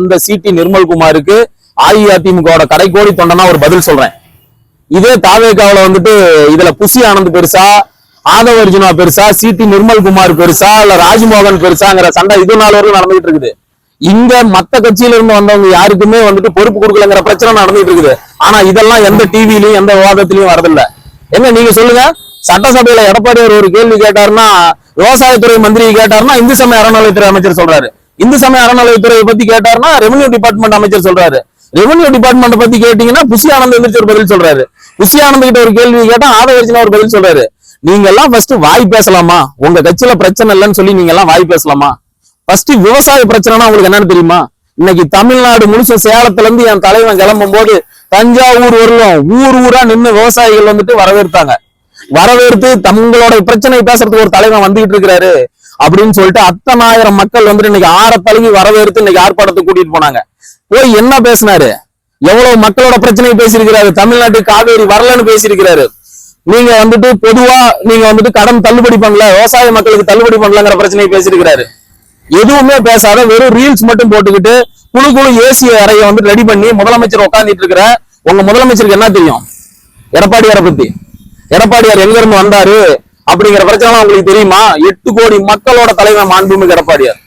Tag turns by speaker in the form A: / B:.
A: இந்த சிடி நிர்மல்குமாருக்கு அஇஅதிமுக கடைக்கோடி தொண்டனா ஒரு பதில் சொல்றேன். இதே தாவேகாவில வந்துட்டு இதுல புசி ஆனந்த் பெருசா, ஆதவ அர்ஜுனா பெருசா, சிடி நிர்மல்குமார் பெருசா, இல்ல ராஜ்மோகன் பெருசாங்கிற சண்டை இது நாள் வரைக்கும் நடந்துட்டு இருக்குது. இங்க மத்த கட்சியில இருந்து வந்தவங்க யாருக்குமே வந்துட்டு பொறுப்பு கொடுக்கலங்கிற பிரச்சனை நடந்துட்டு இருக்குது. ஆனா இதெல்லாம் எந்த டிவிலையும் எந்த விவாதத்திலையும் வரதில்ல. என்ன நீங்க சொல்லுங்க, சட்டசபையில எடப்பாடி ஒரு கேள்வி கேட்டாருன்னா, விவசாயத்துறை மந்திரி கேட்டாருன்னா இந்து சமய அறநிலையத்துறை அமைச்சர் சொல்றாரு. இந்து சமய அறநிலையத்துறையை பத்தி கேட்டாருன்னா ரெவன்யூ டிபார்ட்மெண்ட் அமைச்சர் சொல்றாரு. ரெவன்யூ டிபார்ட்மெண்ட் பத்தி கேட்டீங்கன்னா புசி ஆனந்த் எந்திரிச்சு ஒரு பதில் சொல்றாரு. புசி ஆனந்த் கிட்ட ஒரு கேள்வி கேட்டா ஆதவர்ஜினா ஒரு பதில் சொல்றாரு. நீங்க எல்லாம் ஃபர்ஸ்ட் வாய் பேசலாமா? உங்க கட்சியில பிரச்சனை இல்லைன்னு சொல்லி நீங்க எல்லாம் வாய் பேசலாமா? ஃபர்ஸ்ட் விவசாய பிரச்சனைனா உங்களுக்கு என்னன்னு தெரியுமா? இன்னைக்கு தமிழ்நாடு முழுசும் சேலத்துல இருந்து என் தலைவன் கிளம்பும் போது தஞ்சாவூர் வரலும் ஊர் ஊரா நின்று விவசாயிகள் வந்துட்டு வரவேற்று தங்களோட பிரச்சனை பேசுறதுக்கு ஒரு தலைவன் வந்துகிட்டு இருக்கிறாரு அப்படின்னு சொல்லிட்டு அத்தனை ஆயிரம் மக்கள் வந்துட்டு இன்னைக்கு ஆரத்தழுகி வரவேற்று இன்னைக்கு ஆர்ப்பாட்டத்துக்கு கூட்டிட்டு போனாங்க. போய் என்ன பேசினாரு? எவ்வளவு மக்களோட பிரச்சனை பேசியிருக்கிறாரு. தமிழ்நாட்டுக்கு காவேரி வரலன்னு பேசியிருக்கிறாரு. நீங்க வந்துட்டு பொதுவா நீங்க வந்துட்டு கடன் தள்ளுபடி பண்ணல, விவசாய மக்களுக்கு தள்ளுபடி பண்ணலங்கிற பிரச்சனையை பேசியிருக்கிறாரு. எதுவுமே பேசாத வெறும் ரீல்ஸ் மட்டும் போட்டுக்கிட்டு குழு ஏசி அறையை வந்து ரெடி பண்ணி முதலமைச்சர் உட்காந்துட்டு இருக்கிற உங்க முதலமைச்சருக்கு என்ன தெரியும் எடப்பாடியாரை பத்தி? எடப்பாடியார் எங்க இருந்து வந்தாரு அப்படிங்கிற பிரச்சனை உங்களுக்கு தெரியுமா? 8 கோடி மக்களோட தலைவர் மாண்புமிகு எடப்பாடியார்.